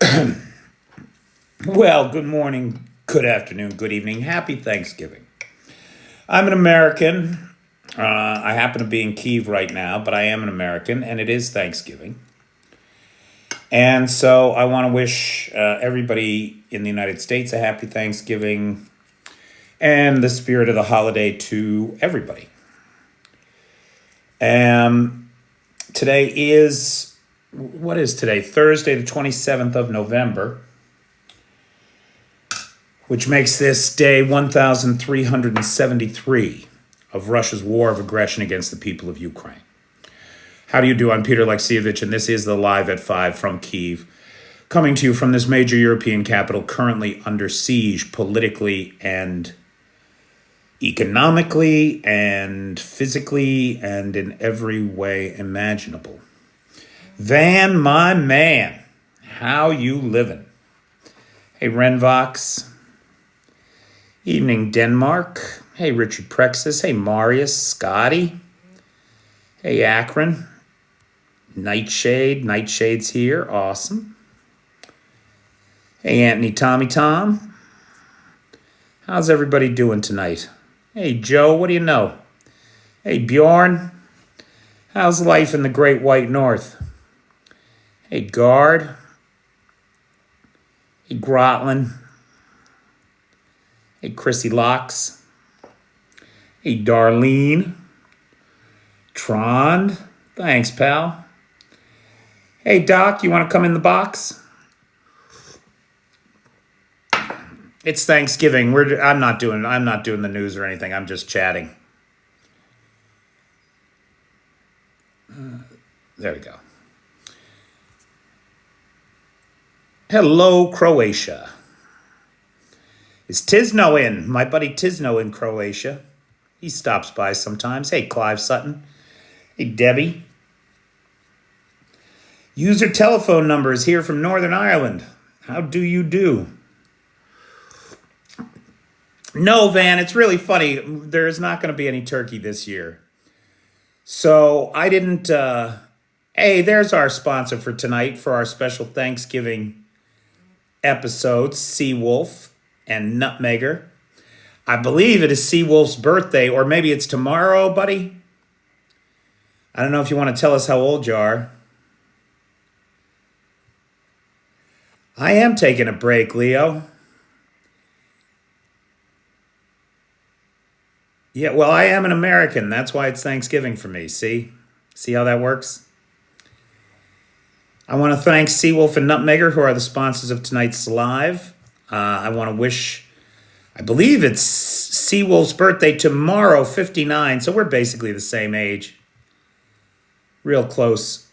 Well, good morning, good afternoon, good evening. Happy Thanksgiving. I'm an American. I happen to be in Kyiv right now, but I am an American, and it is Thanksgiving. And so I want to wish everybody in the United States a happy Thanksgiving and the spirit of the holiday to everybody. Today is, what is today? Thursday, the 27th of November, which makes this day 1373 of Russia's war of aggression against the people of Ukraine. How do you do? I'm Peter Alexievich, and this is the Live at 5 from Kyiv, coming to you from this major European capital currently under siege politically and economically and physically and in every way imaginable. Van, my man, how you living? Hey, Renvox. Evening, Denmark. Hey, Richard Prexis. Hey, Marius, Scotty. Hey, Akron. Nightshade. Nightshade's here. Awesome. Hey, Anthony, Tommy Tom. How's everybody doing tonight? Hey, Joe, what do you know? Hey, Bjorn. How's life in the Great White North? Hey, Guard. Hey, Grotland. Hey, Chrissy Locks. Hey, Darlene. Trond. Thanks, pal. Hey, Doc, you want to come in the box? It's Thanksgiving. I'm not doing the news or anything. I'm just chatting. There we go. Hello, Croatia. Is Tisno in? My buddy Tisno in Croatia. He stops by sometimes. Hey, Clive Sutton. Hey, Debbie. User telephone number is here from Northern Ireland. How do you do? No, Van, it's really funny. There is not going to be any turkey this year. So I didn't... Hey, there's our sponsor for tonight for our special Thanksgiving episode, Seawolf and Nutmegger. I believe it is Seawolf's birthday, or maybe it's tomorrow, buddy. I don't know if you want to tell us how old you are. I am taking a break, Leo. Yeah, well, I am an American. That's why it's Thanksgiving for me. See how that works? I want to thank Seawolf and Nutmegger, who are the sponsors of tonight's live. I want to wish, I believe it's Seawolf's birthday tomorrow, 59. So we're basically the same age. Real close.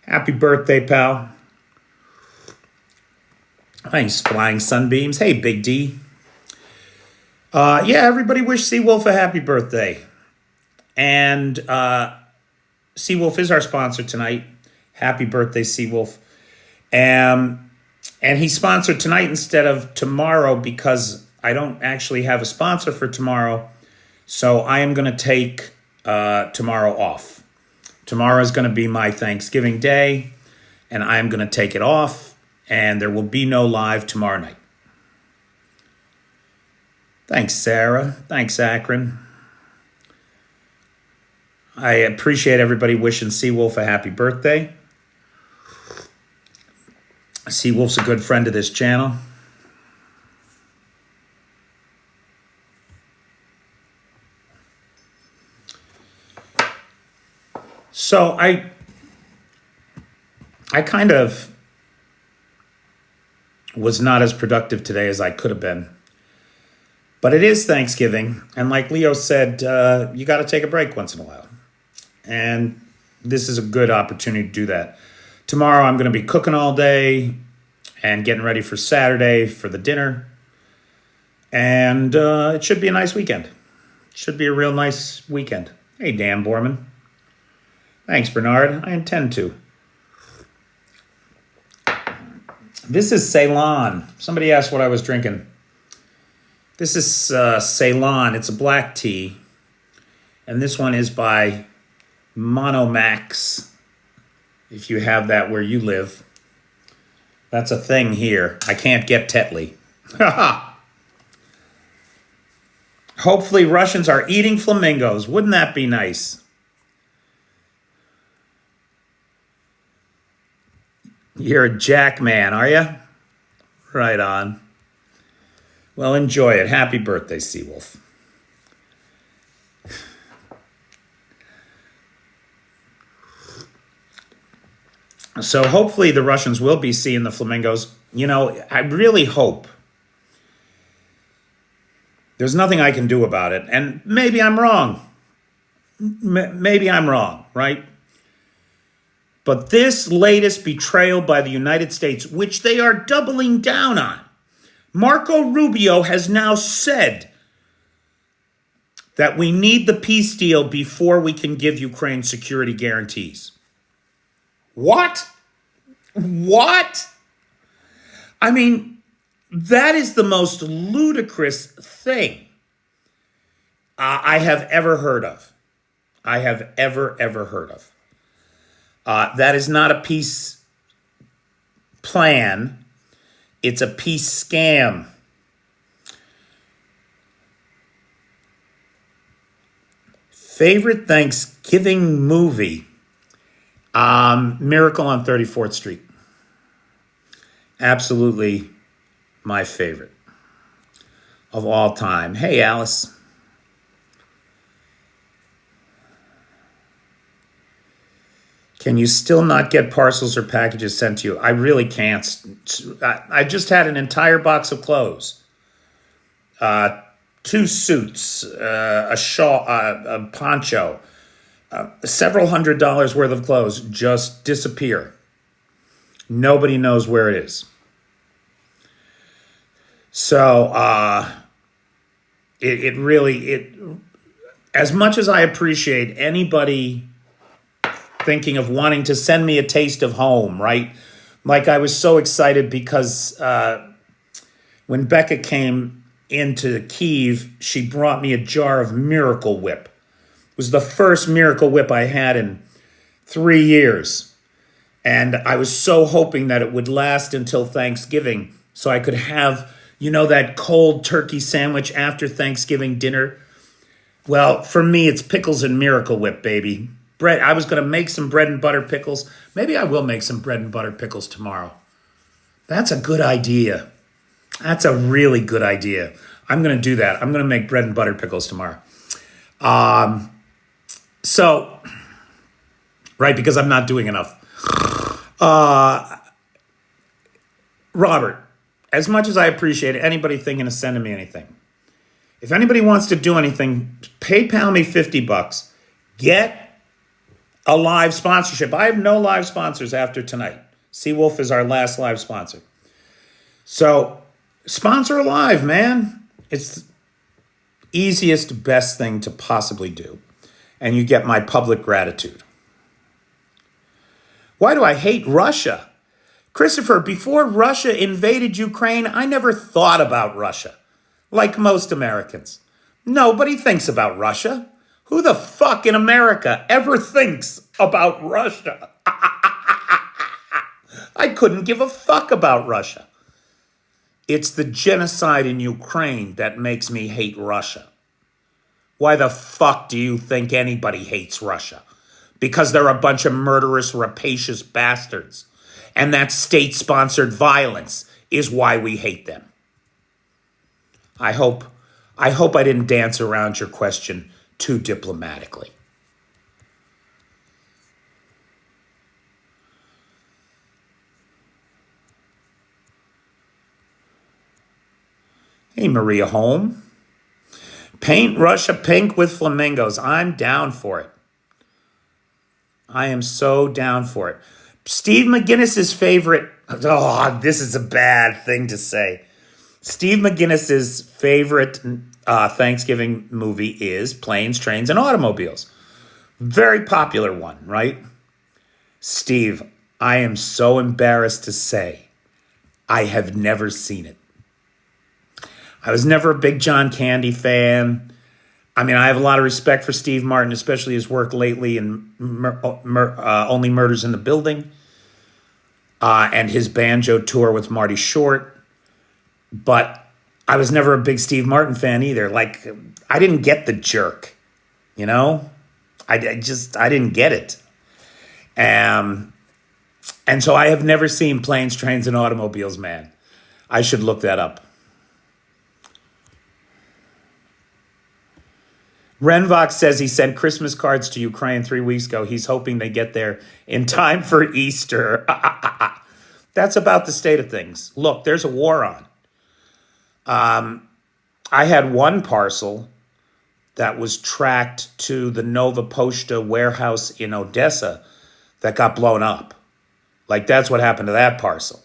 Happy birthday, pal. Thanks, Flying Sunbeams. Hey, Big D. Yeah, everybody wish Seawolf a happy birthday. And Seawolf is our sponsor tonight. Happy birthday, Seawolf. And he's sponsored tonight instead of tomorrow because I don't actually have a sponsor for tomorrow. So I am going to take tomorrow off. Tomorrow is going to be my Thanksgiving day, and I am going to take it off, and there will be no live tomorrow night. Thanks, Sarah. Thanks, Akron. I appreciate everybody wishing Seawolf a happy birthday. Seawolf's a good friend of this channel. So I kind of was not as productive today as I could have been. But it is Thanksgiving, and like Leo said, you got to take a break once in a while. And this is a good opportunity to do that. Tomorrow I'm going to be cooking all day and getting ready for Saturday for the dinner. And it should be a nice weekend. It should be a real nice weekend. Hey, Dan Borman. Thanks, Bernard. I intend to. This is Ceylon. Somebody asked what I was drinking. This is Ceylon. It's a black tea. And this one is by Monomax if you have that where you live. That's a thing here. I can't get Tetley. Hopefully Russians are eating flamingos. Wouldn't that be nice? You're a jack man, are you? Right on. Well, enjoy it. Happy birthday, Seawolf. So hopefully the Russians will be seeing the flamingos. You know, I really hope. There's nothing I can do about it. And maybe I'm wrong. Maybe I'm wrong, right? But this latest betrayal by the United States, which they are doubling down on, Marco Rubio has now said that we need the peace deal before we can give Ukraine security guarantees. What? What? I mean, that is the most ludicrous thing I have ever heard of. I have ever heard of. That is not a peace plan. It's a peace scam. Favorite Thanksgiving movie? Miracle on 34th Street. Absolutely my favorite of all time. Hey, Alice. Can you still not get parcels or packages sent to you? I really can't. I just had an entire box of clothes. 2 suits, a shawl, a poncho, several $100s worth of clothes just disappear. Nobody knows where it is. So it really, as much as I appreciate anybody thinking of wanting to send me a taste of home, right? Like I was so excited because when Becca came into Kyiv, she brought me a jar of Miracle Whip. It was the first Miracle Whip I had in 3 years. And I was so hoping that it would last until Thanksgiving so I could have, you know, that cold turkey sandwich after Thanksgiving dinner. Well, for me, it's pickles and Miracle Whip, baby. Bread. I was going to make some bread and butter pickles. Maybe I will make some bread and butter pickles tomorrow. That's a good idea. That's a really good idea. I'm going to do that. I'm going to make bread and butter pickles tomorrow. So, right, because I'm not doing enough. Robert, as much as I appreciate anybody thinking of sending me anything, if anybody wants to do anything, PayPal me $50. Get a live sponsorship. I have no live sponsors after tonight. Seawolf is our last live sponsor. So sponsor a live, man. It's the easiest, best thing to possibly do. And you get my public gratitude. Why do I hate Russia? Christopher, before Russia invaded Ukraine, I never thought about Russia. Like most Americans. Nobody thinks about Russia. Who the fuck in America ever thinks about Russia? I couldn't give a fuck about Russia. It's the genocide in Ukraine that makes me hate Russia. Why the fuck do you think anybody hates Russia? Because they're a bunch of murderous, rapacious bastards. And that state-sponsored violence is why we hate them. I hope I didn't dance around your question too diplomatically. Hey, Maria Holm. Paint Russia pink with flamingos. I'm down for it. I am so down for it. Steve McGinnis's favorite... Oh, this is a bad thing to say. Steve McGinnis's favorite Thanksgiving movie is Planes, Trains, and Automobiles. Very popular one, right? Steve, I am so embarrassed to say I have never seen it. I was never a big John Candy fan. I mean, I have a lot of respect for Steve Martin, especially his work lately in Only Murders in the Building, and his banjo tour with Marty Short. But I was never a big Steve Martin fan either. Like, I didn't get the jerk, you know? I didn't get it. And so I have never seen Planes, Trains, and Automobiles, man. I should look that up. Renvok says he sent Christmas cards to Ukraine 3 weeks ago. He's hoping they get there in time for Easter. That's about the state of things. Look, there's a war on. I had one parcel that was tracked to the Nova Poshta warehouse in Odessa that got blown up. Like, that's what happened to that parcel.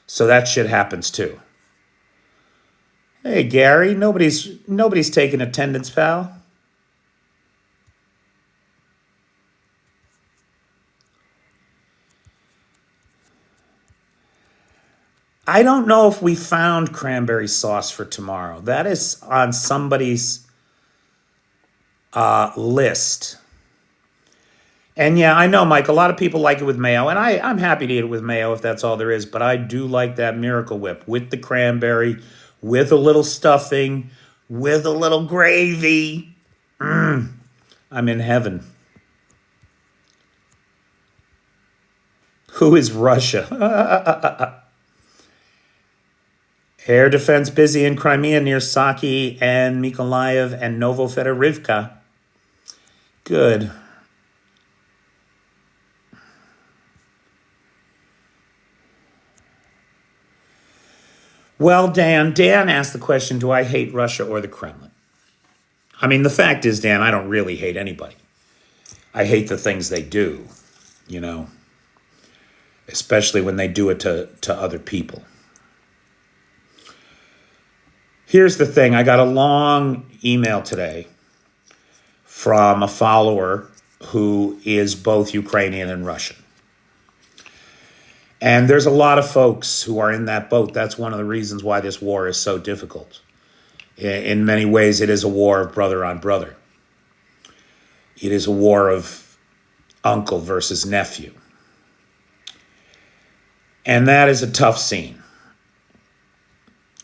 So that shit happens too. Hey, Gary, nobody's taking attendance, pal. I don't know if we found cranberry sauce for tomorrow. That is on somebody's list. And yeah, I know, Mike, a lot of people like it with mayo, and I'm happy to eat it with mayo if that's all there is, but I do like that Miracle Whip with the cranberry, with a little stuffing, with a little gravy. I'm in heaven. Who is Russia? Air defense busy in Crimea near Saki and Mykolaiv and Novofedorivka. Good. Well, Dan asked the question, do I hate Russia or the Kremlin? I mean, the fact is, Dan, I don't really hate anybody. I hate the things they do, you know, especially when they do it to other people. Here's the thing. I got a long email today from a follower who is both Ukrainian and Russian. And there's a lot of folks who are in that boat. That's one of the reasons why this war is so difficult. In many ways, it is a war of brother on brother. It is a war of uncle versus nephew. And that is a tough scene.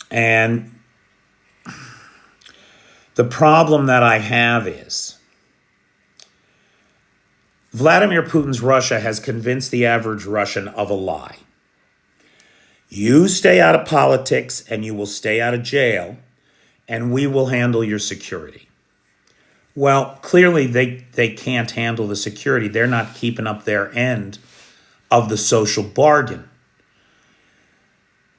And the problem that I have is Vladimir Putin's Russia has convinced the average Russian of a lie. You stay out of politics and you will stay out of jail, and we will handle your security. Well, clearly they can't handle the security. They're not keeping up their end of the social bargain.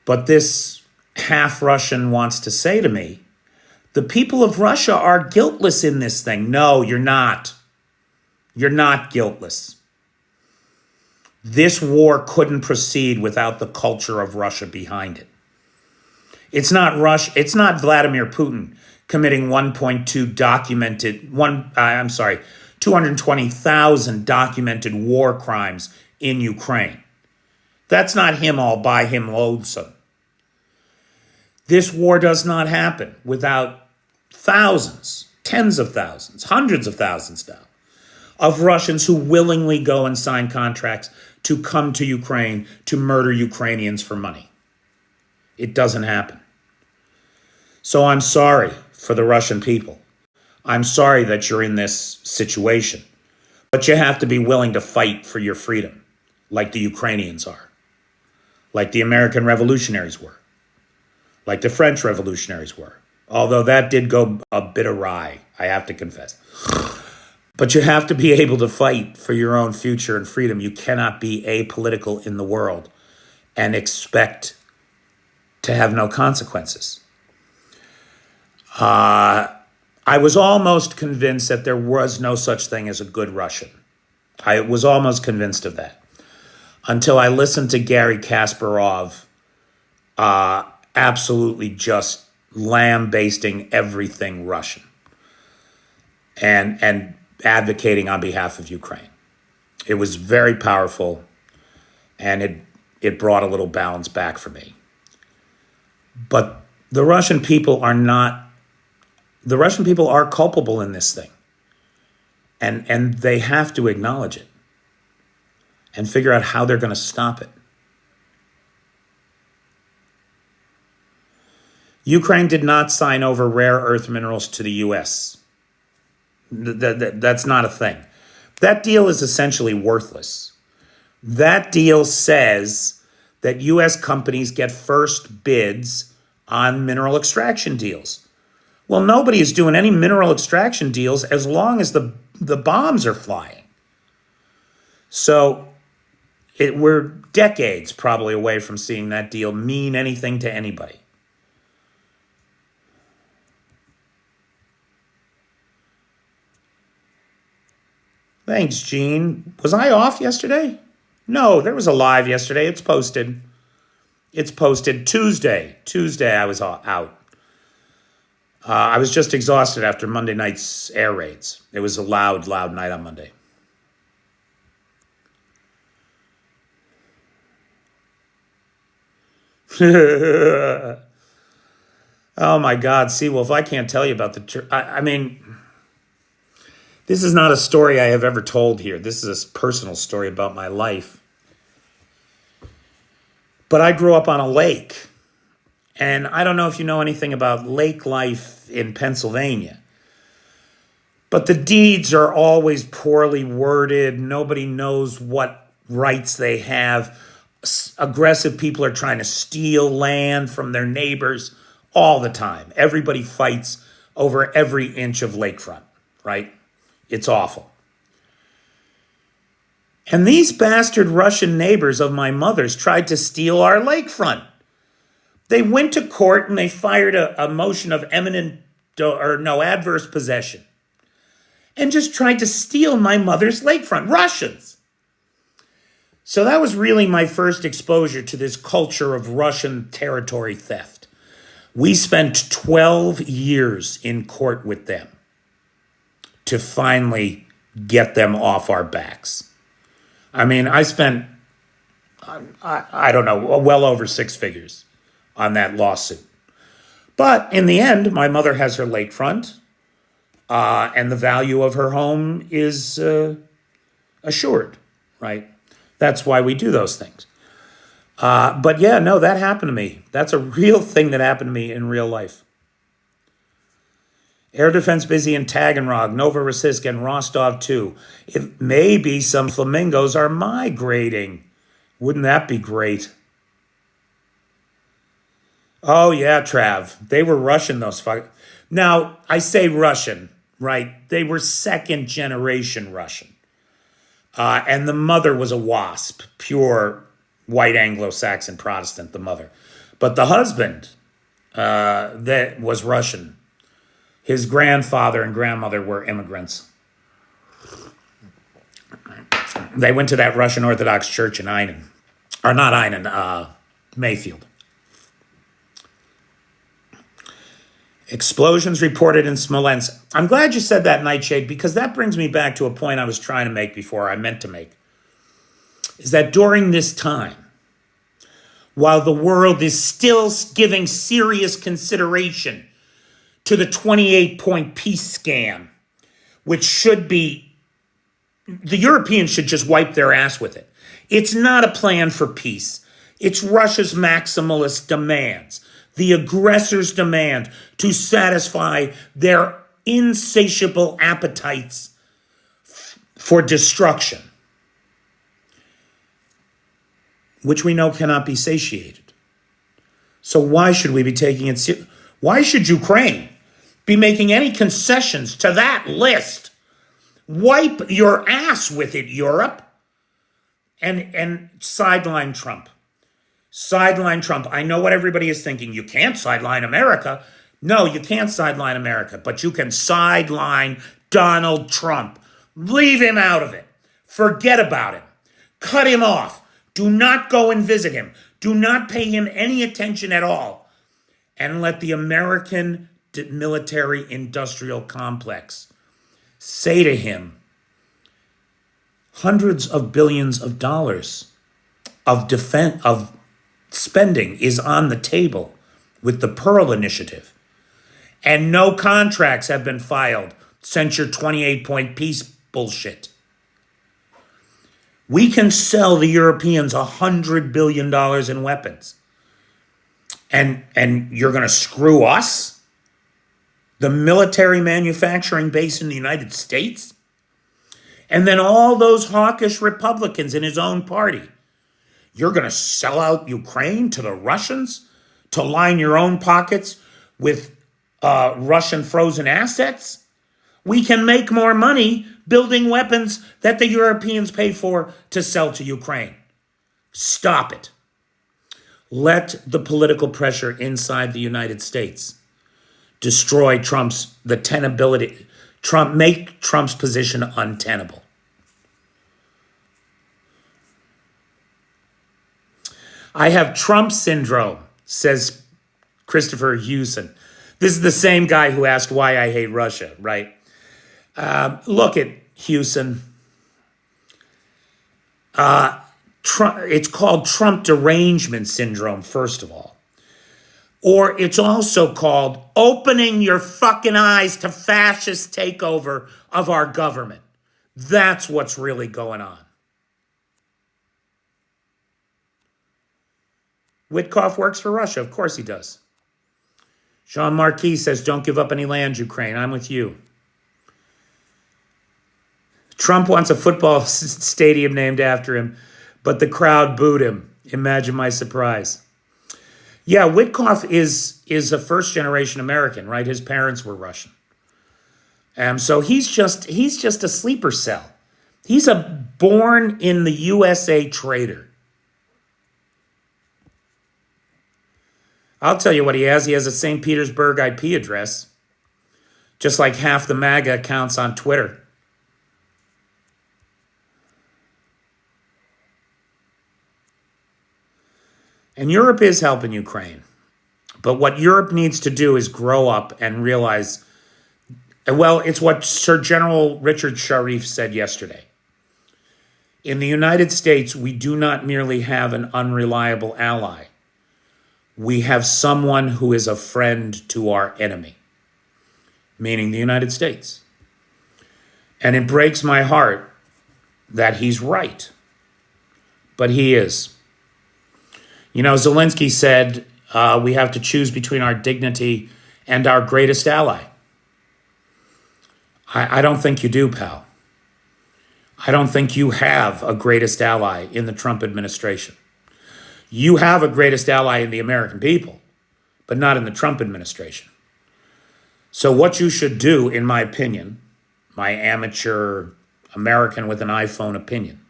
But this half Russian wants to say to me, the people of Russia are guiltless in this thing. No, you're not. You're not guiltless. This war couldn't proceed without the culture of Russia behind it. It's not Vladimir Putin committing 220,000 documented war crimes in Ukraine. That's not him all by him loathsome. This war does not happen without thousands, tens of thousands, hundreds of thousands now, of Russians who willingly go and sign contracts to come to Ukraine to murder Ukrainians for money. It doesn't happen. So I'm sorry for the Russian people. I'm sorry that you're in this situation. But you have to be willing to fight for your freedom, like the Ukrainians are, like the American revolutionaries were, like the French revolutionaries were. Although that did go a bit awry, I have to confess. But you have to be able to fight for your own future and freedom. You cannot be apolitical in the world and expect to have no consequences. I was almost convinced that there was no such thing as a good Russian. I was almost convinced of that until I listened to Gary Kasparov absolutely just lambasting everything Russian and advocating on behalf of Ukraine. It was very powerful, and it brought a little balance back for me. But the Russian people are not The Russian people are culpable in this thing. And they have to acknowledge it and figure out how they're going to stop it. Ukraine did not sign over rare earth minerals to the U.S. That's not a thing. That deal is essentially worthless. That deal says that U.S. companies get first bids on mineral extraction deals. Well, nobody is doing any mineral extraction deals as long as the bombs are flying. So we're decades probably away from seeing that deal mean anything to anybody. Thanks, Gene. Was I off yesterday? No, there was a live yesterday. It's posted. It's posted Tuesday. Tuesday I was out. I was just exhausted after Monday night's air raids. It was a loud night on Monday. Oh my God, Seawolf, I can't tell you about I mean, this is not a story I have ever told here. This is a personal story about my life. But I grew up on a lake. And I don't know if you know anything about lake life in Pennsylvania. But the deeds are always poorly worded. Nobody knows what rights they have. Aggressive people are trying to steal land from their neighbors all the time. Everybody fights over every inch of lakefront, right? It's awful. And these bastard Russian neighbors of my mother's tried to steal our lakefront. They went to court and they fired a motion of adverse possession and just tried to steal my mother's lakefront. Russians. So that was really my first exposure to this culture of Russian territory theft. We spent 12 years in court with them to finally get them off our backs. I mean, I spent, I don't know, well over six figures on that lawsuit. But in the end, my mother has her lakefront, and the value of her home is assured, right? That's why we do those things. But yeah, no, that happened to me. That's a real thing that happened to me in real life. Air defense busy in Taganrog, Novorossiysk, and Rostov too. If maybe some flamingos are migrating. Wouldn't that be great? Oh yeah, Trav. They were Russian, those fuck. Now, I say Russian, right? They were second generation Russian. And the mother was a WASP, pure white Anglo-Saxon Protestant, the mother. But the husband that was Russian. His grandfather and grandmother were immigrants. They went to that Russian Orthodox church in Einan. Or not Einan, Mayfield. Explosions reported in Smolensk. I'm glad you said that, Nightshade, because that brings me back to a point I was trying to make before, I meant to make. Is that during this time, while the world is still giving serious consideration to the 28-point peace scam, which should be, the Europeans should just wipe their ass with it. It's not a plan for peace. It's Russia's maximalist demands, the aggressors' demand to satisfy their insatiable appetites for destruction, which we know cannot be satiated. So why should we be taking it seriously? Why should Ukraine be making any concessions to that list? Wipe your ass with it, Europe, and sideline Trump. Sideline Trump. I know what everybody is thinking. You can't sideline America. No, you can't sideline America, but you can sideline Donald Trump. Leave him out of it. Forget about him. Cut him off. Do not go and visit him. Do not pay him any attention at all. And let the American military-industrial complex say to him, hundreds of billions of dollars of spending is on the table with the Pearl Initiative. And no contracts have been filed since your 28-point peace bullshit. We can sell the Europeans $100 billion in weapons. And you're going to screw us? The military manufacturing base in the United States? And then all those hawkish Republicans in his own party. You're going to sell out Ukraine to the Russians to line your own pockets with Russian frozen assets? We can make more money building weapons that the Europeans pay for to sell to Ukraine. Stop it. Let the political pressure inside the United States destroy the tenability, make Trump's position untenable. I have Trump syndrome, says Christopher Hewson. This is the same guy who asked why I hate Russia, right? Look at Hewson. It's called Trump derangement syndrome, first of all. Or it's also called opening your fucking eyes to fascist takeover of our government. That's what's really going on. Witkoff works for Russia. Of course he does. Jean Marquis says, don't give up any land, Ukraine. I'm with you. Trump wants a football stadium named after him, but the crowd booed him. Imagine my surprise. Yeah, Witkoff is a first-generation American, right? His parents were Russian. So he's just a sleeper cell. He's a born in the USA traitor. I'll tell you what he has. He has a St. Petersburg IP address, just like half the MAGA accounts on Twitter. And Europe is helping Ukraine. But what Europe needs to do is grow up and realize, well, it's what Sir General Richard Sharif said yesterday. In the United States, we do not merely have an unreliable ally. We have someone who is a friend to our enemy, meaning the United States. And it breaks my heart that he's right, but he is. You know, Zelensky said we have to choose between our dignity and our greatest ally. I don't think you do, pal. I don't think you have a greatest ally in the Trump administration. You have a greatest ally in the American people, but not in the Trump administration. So what you should do, in my opinion, my amateur American with an iPhone opinion,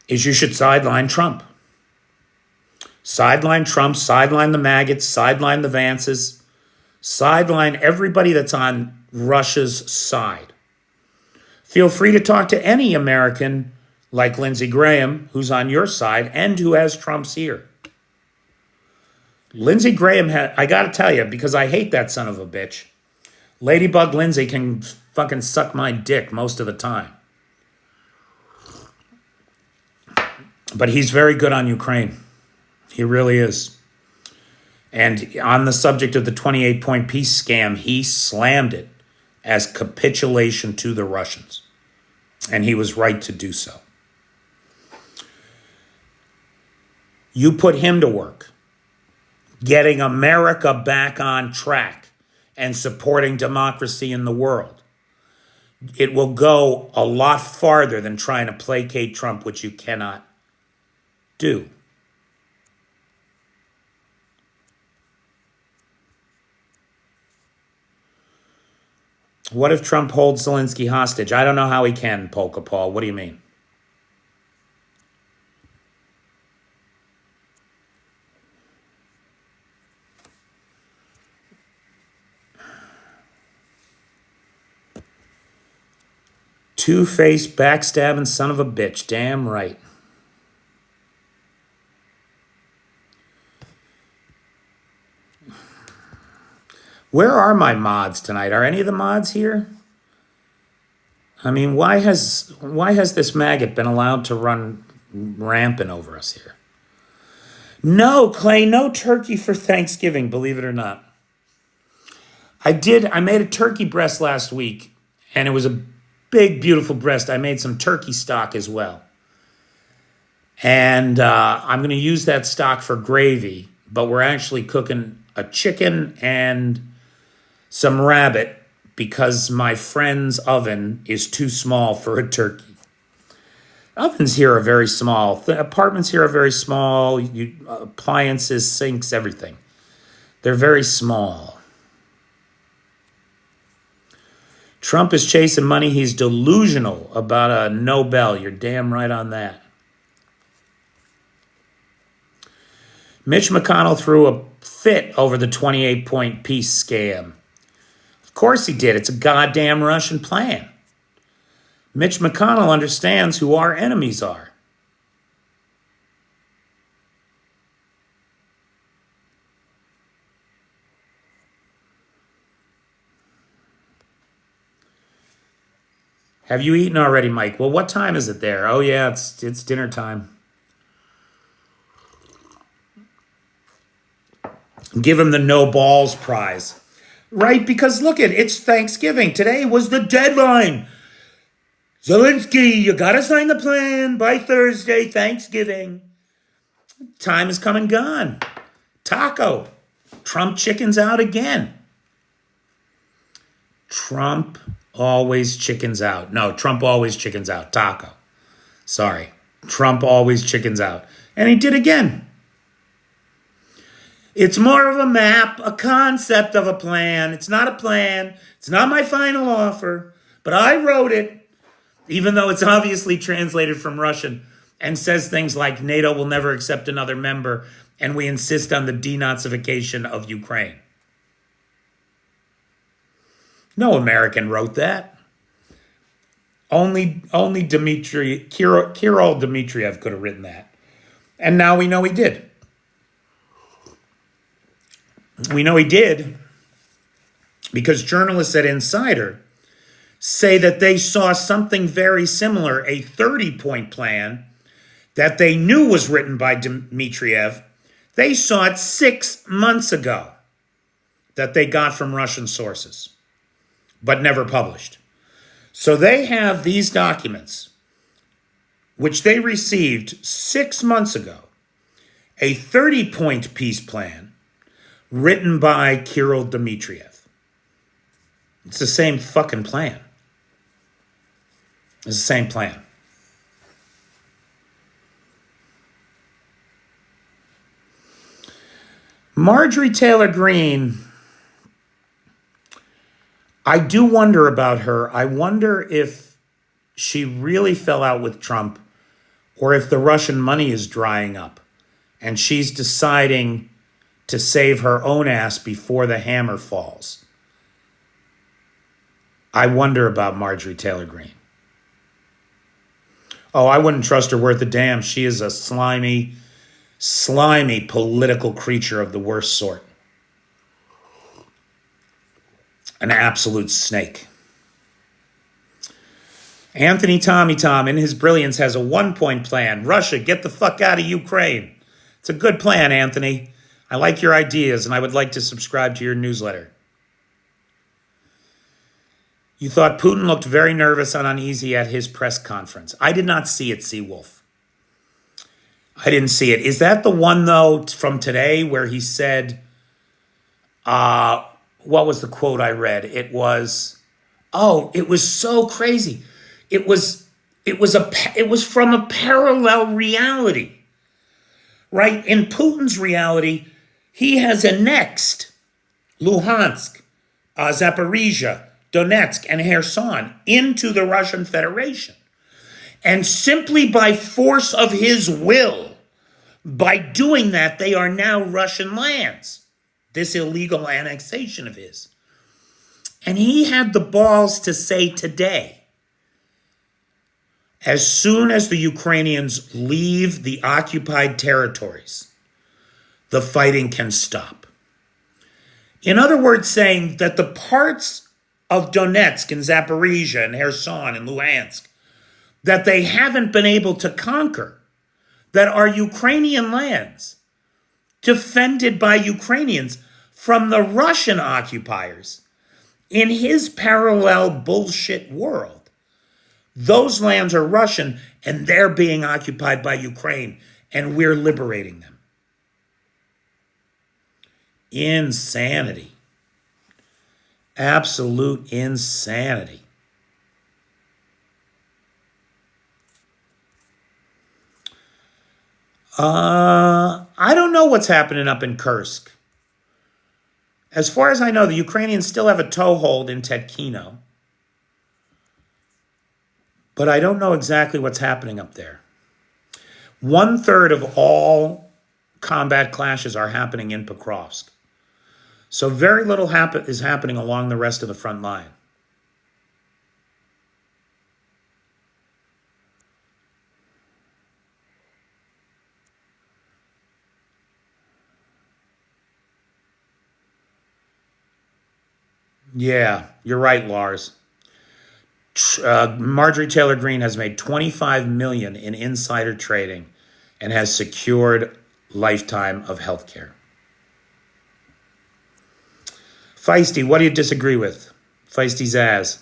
is you should sideline Trump. Sideline Trump, sideline the maggots, sideline the Vances, sideline everybody that's on Russia's side. Feel free to talk to any American like Lindsey Graham, who's on your side and who has Trump's ear. Lindsey Graham, I got to tell you, because I hate that son of a bitch, Ladybug Lindsey can fucking suck my dick most of the time. But he's very good on Ukraine. He really is. And on the subject of the 28-point peace scam, he slammed it as capitulation to the Russians. And he was right to do so. You put him to work, getting America back on track and supporting democracy in the world. It will go a lot farther than trying to placate Trump, which you cannot do. What if Trump holds Zelensky hostage? I don't know how he can, Polka Paul. What do you mean? Two-faced, backstabbing son of a bitch. Damn right. Where are my mods tonight? Are any of the mods here? I mean, why has this maggot been allowed to run rampant over us here? No, Clay, no turkey for Thanksgiving, believe it or not. I made a turkey breast last week, and it was a big, beautiful breast. I made some turkey stock as well. And I'm going to use that stock for gravy, but we're actually cooking a chicken and some rabbit because my friend's oven is too small for a turkey. Ovens here are very small. The apartments here are very small. Appliances, sinks, everything. They're very small. Trump is chasing money. He's delusional about a Nobel. You're damn right on that. Mitch McConnell threw a fit over the 28-point peace scam. Of course he did. It's a goddamn Russian plan. Mitch McConnell understands who our enemies are. Have you eaten already, Mike? Well, what time is it there? Oh, yeah, it's dinner time. Give him the no balls prize. Right? Because look it's Thanksgiving. Today was the deadline. Zelensky, you gotta sign the plan by Thursday, Thanksgiving. Time is come and gone. Taco. Trump chickens out again. Trump always chickens out. No, Trump always chickens out. Taco. Sorry. Trump always chickens out. And he did again. It's more of a map, a concept of a plan. It's not a plan. It's not my final offer. But I wrote it, even though it's obviously translated from Russian and says things like NATO will never accept another member and we insist on the denazification of Ukraine. No American wrote that. Only Kirill Dmitriev could have written that. And now we know he did. We know he did because journalists at Insider say that they saw something very similar, a 30-point plan that they knew was written by Dmitriev. They saw it 6 months ago that they got from Russian sources, but never published. So they have these documents, which they received 6 months ago, a 30-point peace plan written by Kirill Dmitriev. It's the same fucking plan. It's the same plan. Marjorie Taylor Greene, I do wonder about her. I wonder if she really fell out with Trump or if the Russian money is drying up and she's deciding to save her own ass before the hammer falls. I wonder about Marjorie Taylor Greene. Oh, I wouldn't trust her worth a damn. She is a slimy political creature of the worst sort. An absolute snake. Anthony Tommy Tom, in his brilliance, has a 1-point plan. Russia, get the fuck out of Ukraine. It's a good plan, Anthony. I like your ideas, and I would like to subscribe to your newsletter. You thought Putin looked very nervous and uneasy at his press conference. I did not see it, Seawolf. I didn't see it. Is that the one, though, from today where he said, what was the quote I read? It was so crazy. It was from a parallel reality, right? In Putin's reality, he has annexed Luhansk, Zaporizhia, Donetsk, and Kherson into the Russian Federation. And simply by force of his will, by doing that, they are now Russian lands, this illegal annexation of his. And he had the balls to say today, as soon as the Ukrainians leave the occupied territories, the fighting can stop. In other words, saying that the parts of Donetsk and Zaporizhia and Kherson and Luhansk that they haven't been able to conquer, that are Ukrainian lands, defended by Ukrainians from the Russian occupiers, In his parallel bullshit world, those lands are Russian and they're being occupied by Ukraine and we're liberating them. Insanity. Absolute insanity. I don't know what's happening up in Kursk. As far as I know, the Ukrainians still have a toehold in Tetkino. But I don't know exactly what's happening up there. 1/3 of all combat clashes are happening in Pokrovsk. So very little is happening along the rest of the front line. Yeah, you're right, Lars. Marjorie Taylor Greene has made $25 million in insider trading and has secured lifetime of health care. Feisty, what do you disagree with? Feisty Zaz.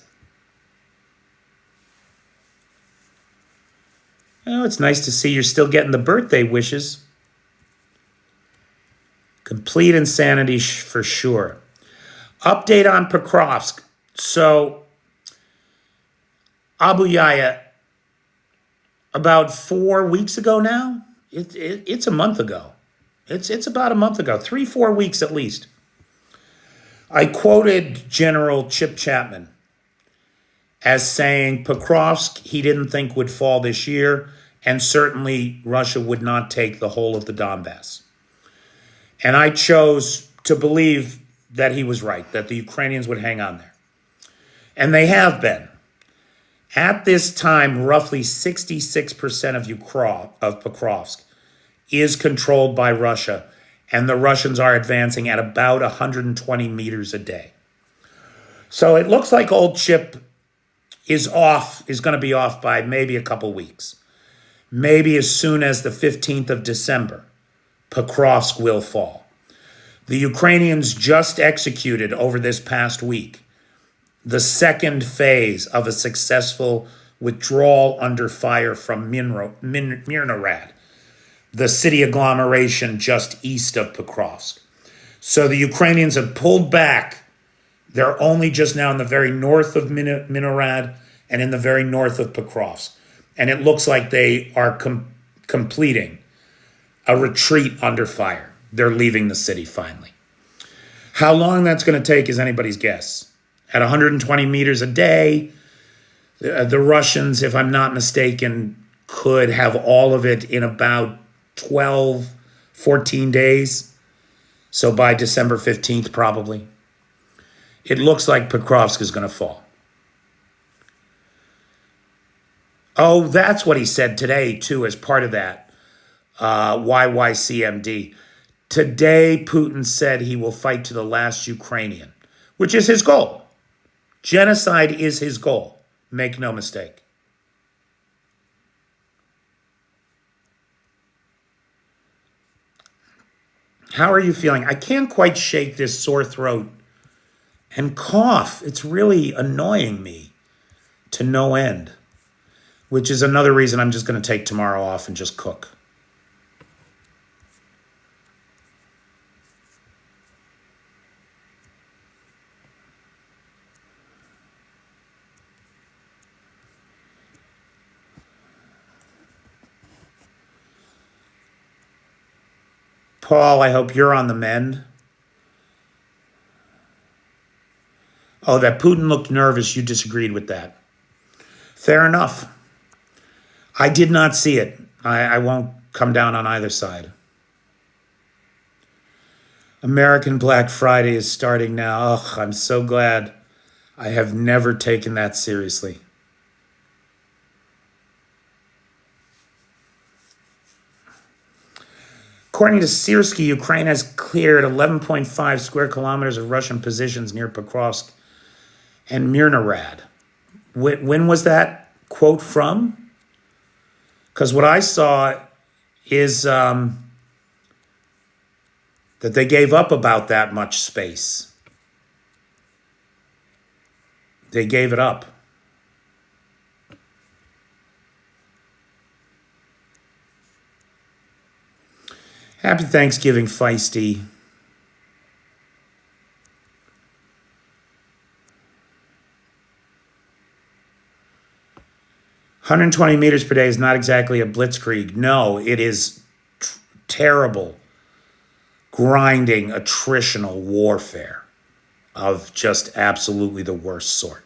Oh, it's nice to see you're still getting the birthday wishes. Complete insanity for sure. Update on Pokrovsk. So, Abu Yaya, about 4 weeks ago now, it's a month ago. It's about a month ago, 3-4 weeks at least. I quoted General Chip Chapman as saying Pokrovsk he didn't think would fall this year, and certainly Russia would not take the whole of the Donbass. And I chose to believe that he was right, that the Ukrainians would hang on there. And they have been. At this time, roughly 66% of Pokrovsk is controlled by Russia, and the Russians are advancing at about 120 meters a day. So it looks like old Chip is going to be off by maybe a couple weeks. Maybe as soon as the 15th of December, Pokrovsk will fall. The Ukrainians just executed over this past week the second phase of a successful withdrawal under fire from Mirnorad, the city agglomeration just east of Pokrovsk. So the Ukrainians have pulled back. They're only just now in the very north of Mirnorad and in the very north of Pokrovsk. And it looks like they are completing a retreat under fire. They're leaving the city finally. How long that's going to take is anybody's guess. At 120 meters a day, the Russians, if I'm not mistaken, could have all of it in about 12, 14 days. So by December 15th, probably. It looks like Pokrovsk is going to fall. Oh, that's what he said today, too, as part of that YYCMD. Today, Putin said he will fight to the last Ukrainian, which is his goal. Genocide is his goal. Make no mistake. How are you feeling? I can't quite shake this sore throat and cough. It's really annoying me to no end, which is another reason I'm just going to take tomorrow off and just cook. Paul, I hope you're on the mend. Oh, that Putin looked nervous. You disagreed with that. Fair enough. I did not see it. I won't come down on either side. American Black Friday is starting now. Ugh, I'm so glad. I have never taken that seriously. According to Syrskyi, Ukraine has cleared 11.5 square kilometers of Russian positions near Pokrovsk and Mirnorad. When was that quote from? Because what I saw is that they gave up about that much space. They gave it up. Happy Thanksgiving, Feisty. $120 per day is not exactly a blitzkrieg. No, it is terrible, grinding, attritional warfare of just absolutely the worst sort.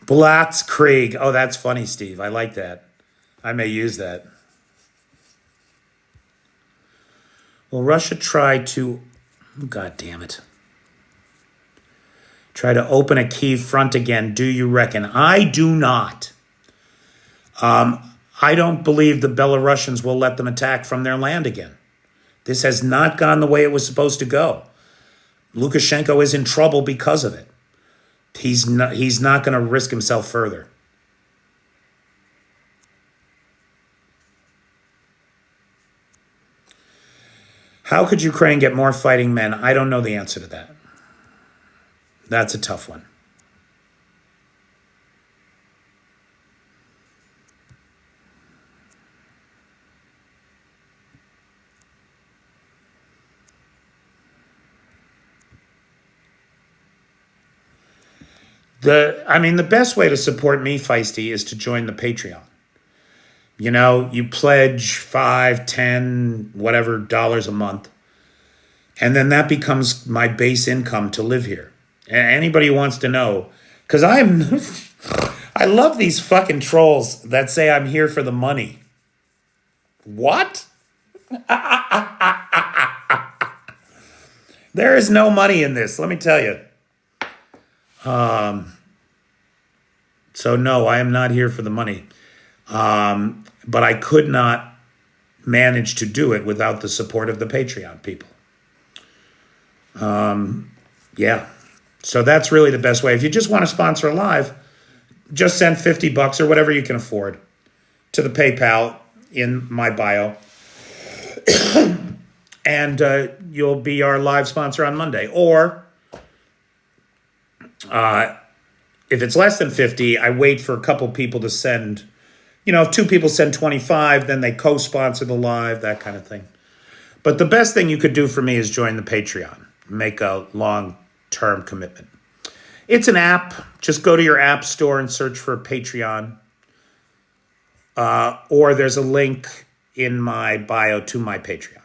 Blitzkrieg. Oh, that's funny, Steve. I like that. I may use that. Will Russia try to... God damn it. Try to open a Kyiv front again, do you reckon? I do not. I don't believe the Belarusians will let them attack from their land again. This has not gone the way it was supposed to go. Lukashenko is in trouble because of it. He's not going to risk himself further. How could Ukraine get more fighting men? I don't know the answer to that. That's a tough one. The best way to support me, Feisty, is to join the Patreon. You know, you pledge $5, $10, whatever dollars a month, and then that becomes my base income to live here. Anybody who wants to know, because I love these fucking trolls that say I'm here for the money. What? There is no money in this, let me tell you. So no, I am not here for the money. But I could not manage to do it without the support of the Patreon people. Yeah. So that's really the best way. If you just want to sponsor a live, just send $50 or whatever you can afford to the PayPal in my bio. And you'll be our live sponsor on Monday. Or if it's less than 50, I wait for a couple people to send, if 2 people send 25, then they co-sponsor the live, that kind of thing. But the best thing you could do for me is join the Patreon. Make a long-term commitment. It's an app. Just go to your app store and search for Patreon. Or there's a link in my bio to my Patreon.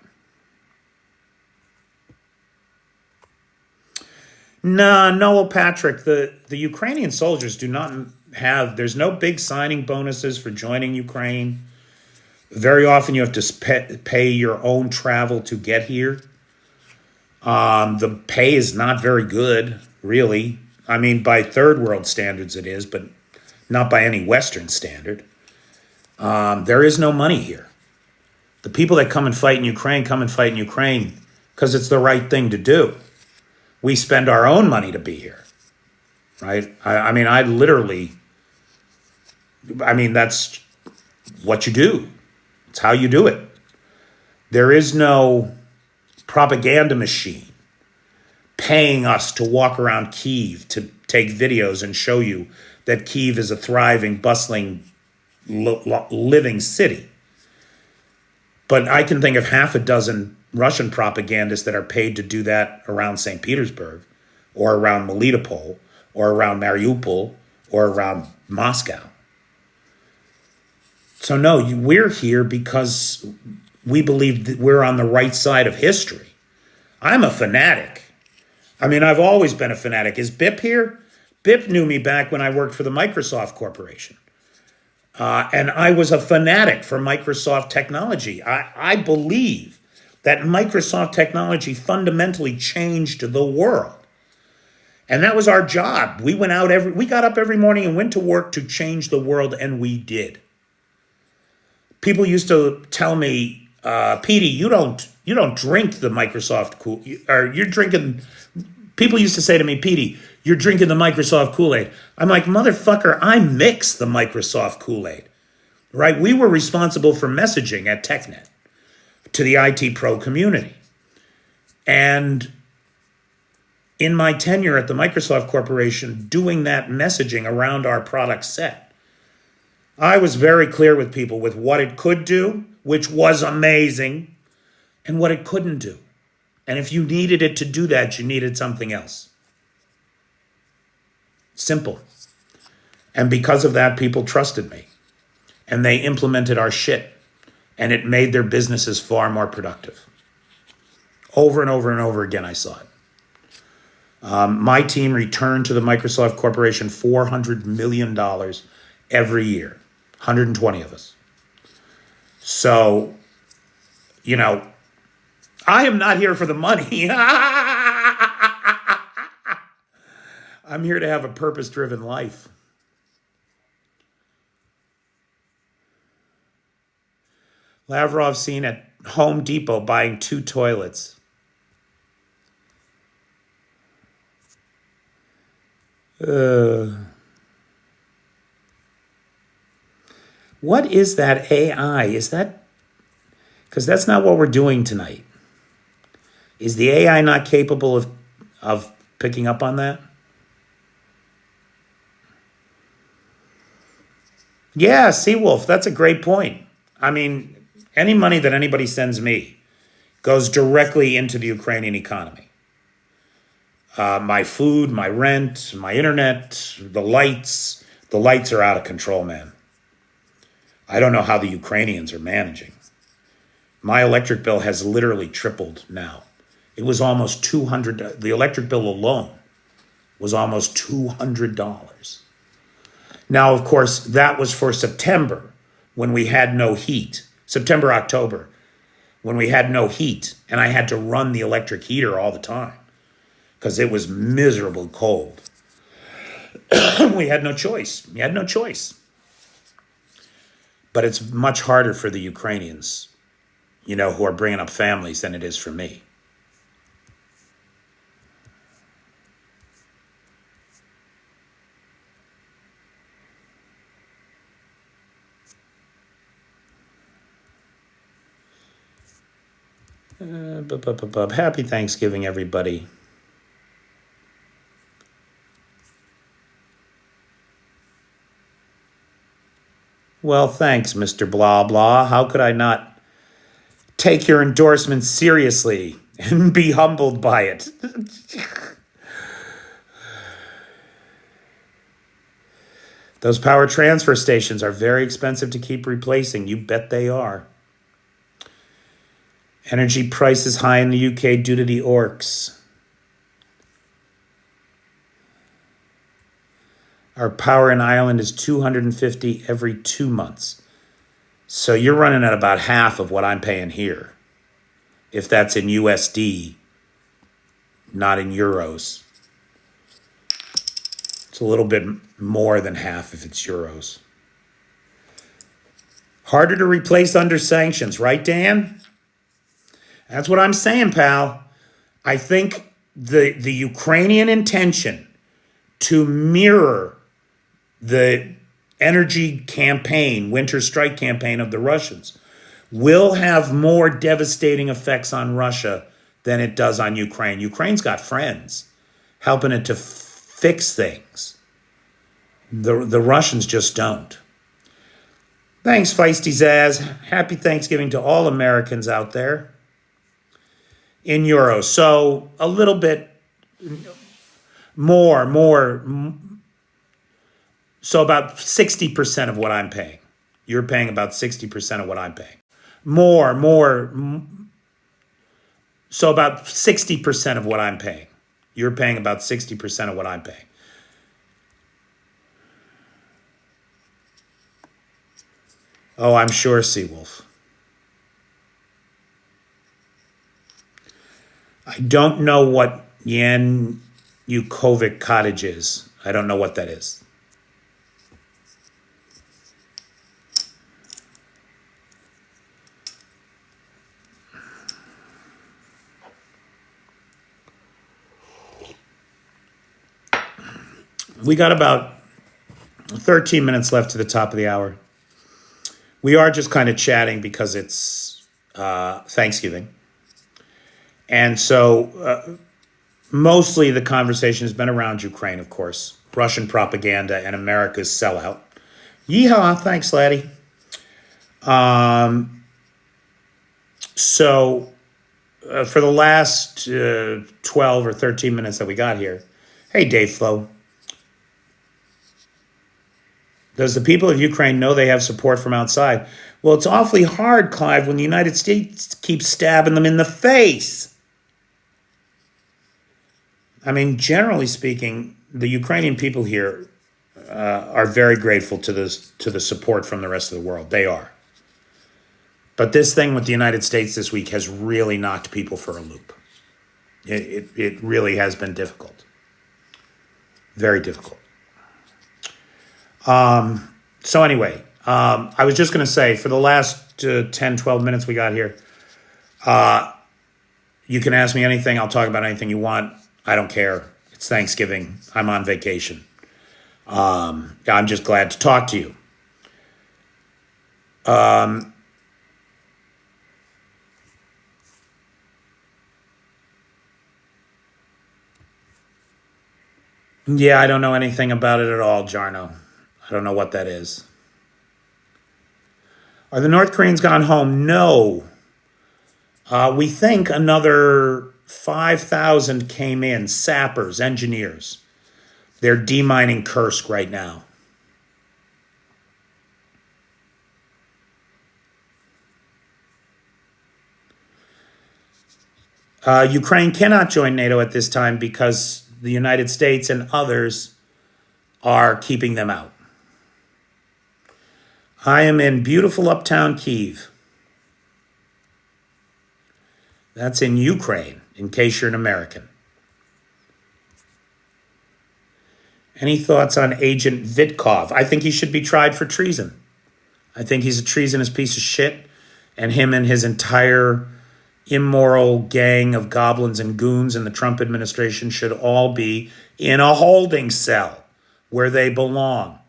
No, Noel Patrick, the Ukrainian soldiers do not have, there's no big signing bonuses for joining Ukraine. Very often you have to pay your own travel to get here. The pay is not very good, really. I mean, by third world standards it is, but not by any Western standard. There is no money here. The people that come and fight in Ukraine because it's the right thing to do. We spend our own money to be here, right? That's what you do. It's how you do it. There is no propaganda machine paying us to walk around Kyiv to take videos and show you that Kyiv is a thriving, bustling, living city. But I can think of half a dozen Russian propagandists that are paid to do that around St. Petersburg or around Melitopol or around Mariupol or around Moscow. So no, we're here because we believe that we're on the right side of history. I'm a fanatic. I've always been a fanatic. Is Bip here? Bip knew me back when I worked for the Microsoft Corporation. And I was a fanatic for Microsoft technology. I believe that Microsoft technology fundamentally changed the world. And that was our job. We got up every morning and went to work to change the world, and we did. People used to tell me, Petey, you don't drink the Microsoft people used to say to me, Petey, you're drinking the Microsoft Kool-Aid. I'm like, motherfucker, I mix the Microsoft Kool-Aid, right? We were responsible for messaging at TechNet to the IT pro community. And in my tenure at the Microsoft Corporation doing that messaging around our product set. I was very clear with people with what it could do, which was amazing, and what it couldn't do. And if you needed it to do that, you needed something else. Simple. And because of that, people trusted me. And they implemented our shit. And it made their businesses far more productive. Over and over and over again, I saw it. My team returned to the Microsoft Corporation $400 million every year. 120 of us. So, I am not here for the money. I'm here to have a purpose-driven life. Lavrov seen at Home Depot buying 2 toilets. What is that AI? Is that... Because that's not what we're doing tonight. Is the AI not capable of picking up on that? Yeah, Seawolf, that's a great point. I mean, any money that anybody sends me goes directly into the Ukrainian economy. My food, my rent, my internet, the lights are out of control, man. I don't know how the Ukrainians are managing. My electric bill has literally tripled now. It was almost $200. The electric bill alone was almost $200. Now, of course, that was for September when we had no heat. September, October, when we had no heat. And I had to run the electric heater all the time because it was miserable cold. We had no choice. We had no choice. But it's much harder for the Ukrainians, who are bringing up families than it is for me. Happy Thanksgiving, everybody. Well, thanks, Mr. Blah Blah. How could I not take your endorsement seriously and be humbled by it? Those power transfer stations are very expensive to keep replacing. You bet they are. Energy prices high in the UK due to the orcs. Our power in Ireland is 250 every 2 months. So you're running at about half of what I'm paying here. If that's in USD, not in euros. It's a little bit more than half if it's euros. Harder to replace under sanctions, right, Dan? That's what I'm saying, pal. I think the Ukrainian intention to mirror the energy campaign, winter strike campaign of the Russians, will have more devastating effects on Russia than it does on Ukraine. Ukraine's got friends helping it to fix things. The Russians just don't. Thanks, Feisty Zaz. Happy Thanksgiving to all Americans out there. In euros. So a little bit more. So about 60% of what I'm paying. You're paying about 60% of what I'm paying. More. So about 60% of what I'm paying. You're paying about 60% of what I'm paying. Oh, I'm sure, Seawolf. I don't know what Yanukovych Cottage is. I don't know what that is. We got about 13 minutes left to the top of the hour. We are just kind of chatting because it's Thanksgiving. And so Mostly the conversation has been around Ukraine, of course, Russian propaganda and America's sellout. Yeehaw, thanks, laddie. So for the last 12 or 13 minutes that we got here, hey, Dave Flo, does the people of Ukraine know they have support from outside? Well, it's awfully hard, Clive, when the United States keeps stabbing them in the face. I mean, generally speaking, the Ukrainian people here are very grateful to the support from the rest of the world. They are. But this thing with the United States this week has really knocked people for a loop. It really has been difficult. Very difficult. So anyway, I was just going to say, for the last 10, 12 minutes we got here, you can ask me anything. I'll talk about anything you want. I don't care. It's Thanksgiving. I'm on vacation. I'm just glad to talk to you. Yeah, I don't know anything about it at all, Jarno. I don't know what that is. Are the North Koreans gone home? No. We think another 5,000 came in, sappers, engineers. They're demining Kursk right now. Ukraine cannot join NATO at this time because the United States and others are keeping them out. I am in beautiful uptown Kyiv. That's in Ukraine, in case you're an American. Any thoughts on Agent Vitkov? I think he should be tried for treason. I think he's a treasonous piece of shit, and him and his entire immoral gang of goblins and goons in the Trump administration should all be in a holding cell where they belong.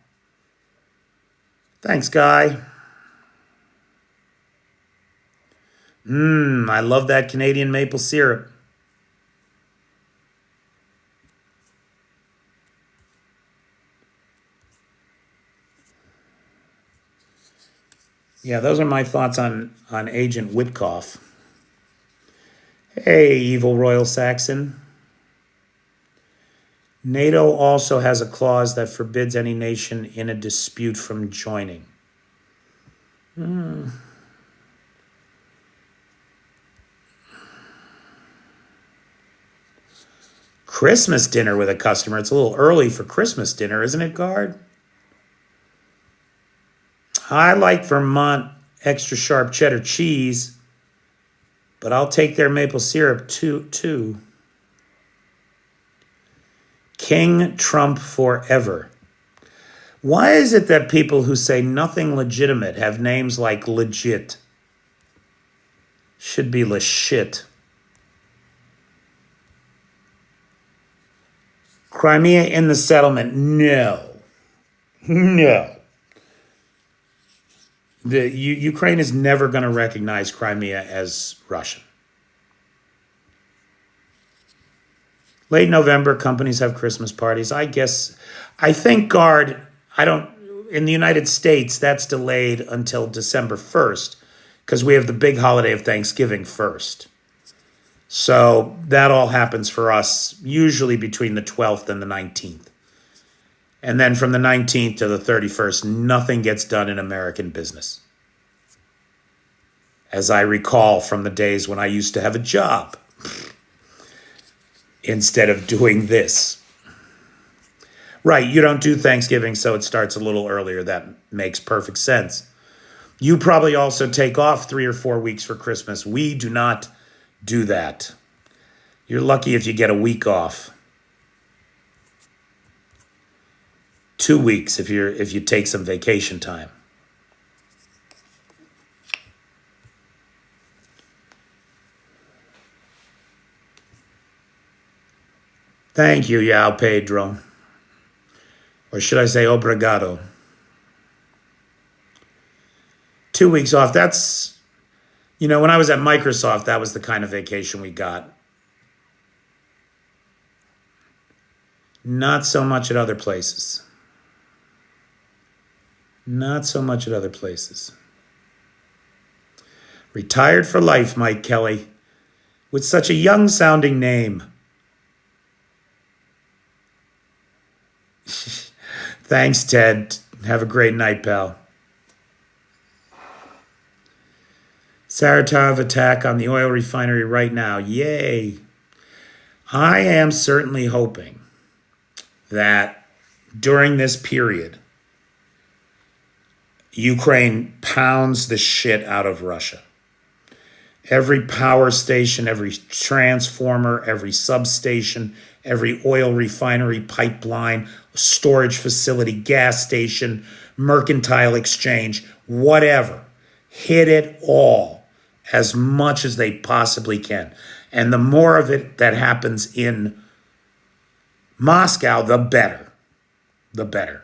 Thanks, Guy. I love that Canadian maple syrup. Yeah, those are my thoughts on Agent Witkoff. Hey, evil Royal Saxon. NATO also has a clause that forbids any nation in a dispute from joining. Christmas dinner with a customer. It's a little early for Christmas dinner, isn't it, Guard? I like Vermont extra sharp cheddar cheese, but I'll take their maple syrup too. King Trump forever. Why is it that people who say nothing legitimate have names like legit? Should be shit. Crimea in the settlement? No. Ukraine is never going to recognize Crimea as Russian. Late November, companies have Christmas parties. I think, Guard, in the United States, that's delayed until December 1st because we have the big holiday of Thanksgiving first. So that all happens for us usually between the 12th and the 19th. And then from the 19th to the 31st, nothing gets done in American business. As I recall from the days when I used to have a job instead of doing this. Right, you don't do Thanksgiving, so it starts a little earlier. That makes perfect sense. You probably also take off 3 or 4 weeks for Christmas. We do not do that. You're lucky if you get a week off. 2 weeks if you take some vacation time. Thank you, Yao Pedro. Or should I say obrigado? 2 weeks off, that's, when I was at Microsoft, that was the kind of vacation we got. Not so much at other places. Not so much at other places. Retired for life, Mike Kelly, with such a young-sounding name. Thanks, Ted. Have a great night, pal. Saratov attack on the oil refinery right now. Yay. I am certainly hoping that during this period, Ukraine pounds the shit out of Russia. Every power station, every transformer, every substation, every oil refinery, pipeline, storage facility, gas station, mercantile exchange, whatever. Hit it all as much as they possibly can. And the more of it that happens in Moscow, the better. The better.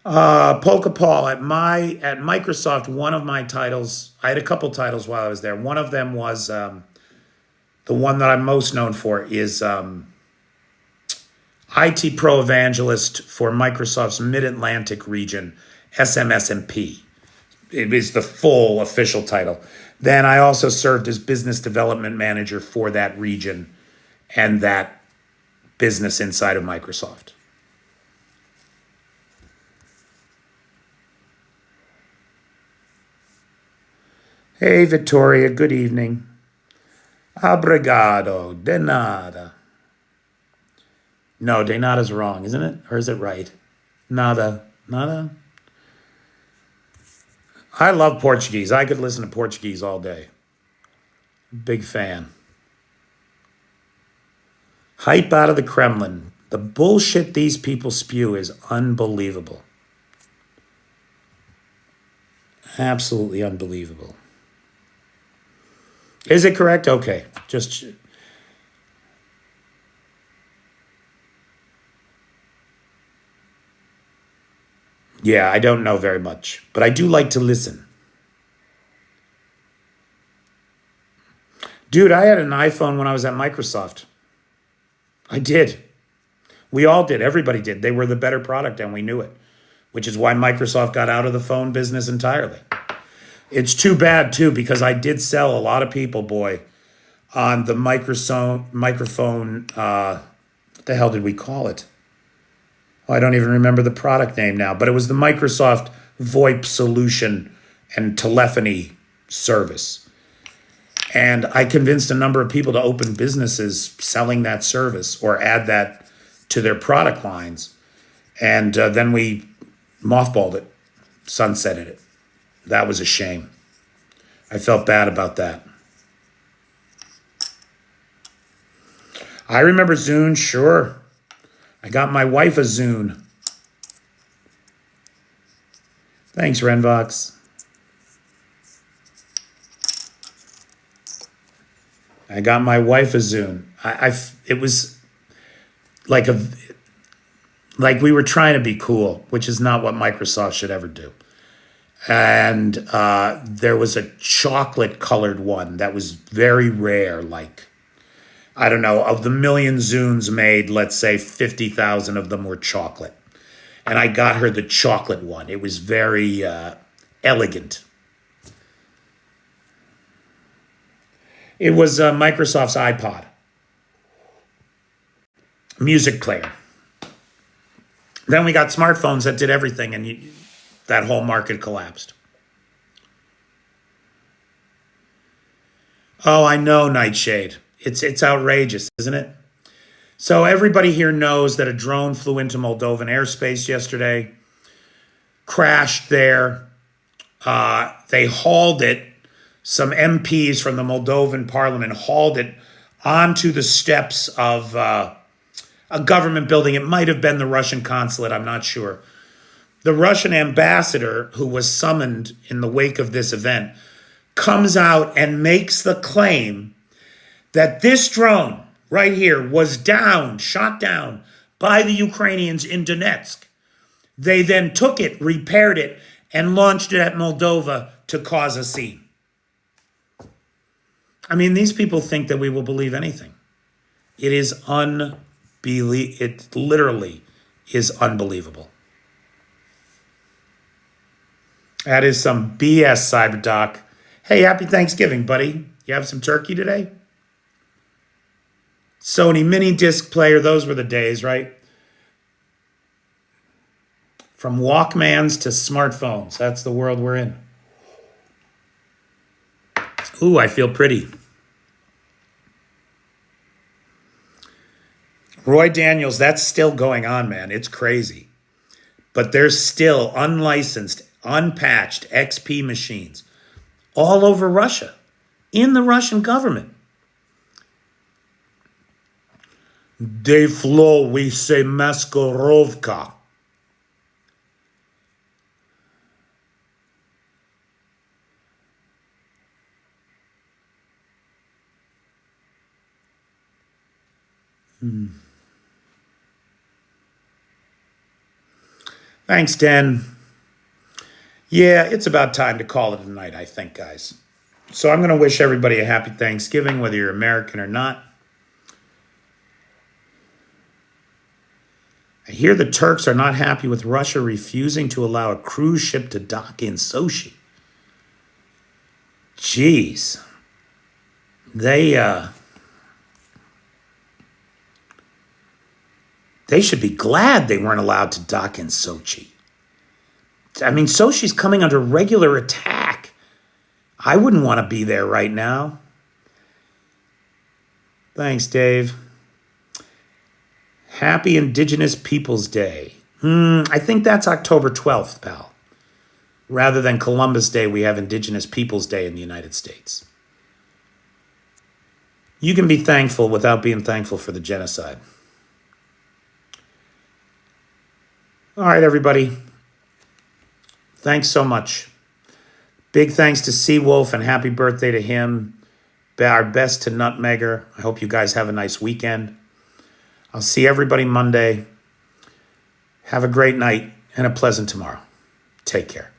Polka Paul, at Microsoft, one of my titles, I had a couple titles while I was there. One of them was, the one that I'm most known for is IT Pro Evangelist for Microsoft's Mid-Atlantic region, SMSMP. It is the full official title. Then I also served as Business Development Manager for that region and that business inside of Microsoft. Hey, Victoria, good evening. Obrigado, de nada. No, de nada's wrong, isn't it? Or is it right? Nada. Nada? I love Portuguese. I could listen to Portuguese all day. Big fan. Hype out of the Kremlin. The bullshit these people spew is unbelievable. Absolutely unbelievable. Is it correct? Okay. Just... Yeah, I don't know very much, but I do like to listen. Dude, I had an iPhone when I was at Microsoft. I did. We all did. Everybody did. They were the better product and we knew it, which is why Microsoft got out of the phone business entirely. It's too bad, too, because I did sell a lot of people, boy, on the microphone, what the hell did we call it? Oh, I don't even remember the product name now, but it was the Microsoft VoIP solution and telephony service. And I convinced a number of people to open businesses selling that service or add that to their product lines. And then we mothballed it, sunsetted it. That was a shame. I felt bad about that. I remember Zune, sure. I got my wife a Zune. Thanks, Renvox. I got my wife a Zune. It was like we were trying to be cool, which is not what Microsoft should ever do. And there was a chocolate-colored one that was very rare, like, I don't know, of the million Zunes made, let's say 50,000 of them were chocolate. And I got her the chocolate one. It was very elegant. It was Microsoft's iPod. Music player. Then we got smartphones that did everything, and that whole market collapsed. Oh, I know, Nightshade. It's outrageous, isn't it? So everybody here knows that a drone flew into Moldovan airspace yesterday, crashed there. They hauled it. Some MPs from the Moldovan parliament hauled it onto the steps of a government building. It might have been the Russian consulate, I'm not sure. The Russian ambassador, who was summoned in the wake of this event, comes out and makes the claim that this drone right here was shot down by the Ukrainians in Donetsk. They then took it, repaired it, and launched it at Moldova to cause a scene. I mean, these people think that we will believe anything. It is It literally is unbelievable. That is some BS, CyberDoc. Hey, happy Thanksgiving, buddy. You have some turkey today? Sony mini disc player, those were the days, right? From Walkmans to smartphones. That's the world we're in. Ooh, I feel pretty. Roy Daniels, that's still going on, man. It's crazy. But there's still unlicensed, unpatched XP machines all over Russia, in the Russian government. They flow, we say Maskorovka. Thanks, Den. Yeah, it's about time to call it a night, I think, guys. So I'm going to wish everybody a happy Thanksgiving, whether you're American or not. I hear the Turks are not happy with Russia refusing to allow a cruise ship to dock in Sochi. Jeez. They should be glad they weren't allowed to dock in Sochi. I mean, Sochi's coming under regular attack. I wouldn't want to be there right now. Thanks, Dave. Happy Indigenous Peoples Day. I think that's October 12th, pal. Rather than Columbus Day, we have Indigenous Peoples Day in the United States. You can be thankful without being thankful for the genocide. All right, everybody. Thanks so much. Big thanks to Seawolf and happy birthday to him. Our best to Nutmegger. I hope you guys have a nice weekend. I'll see everybody Monday. Have a great night and a pleasant tomorrow. Take care.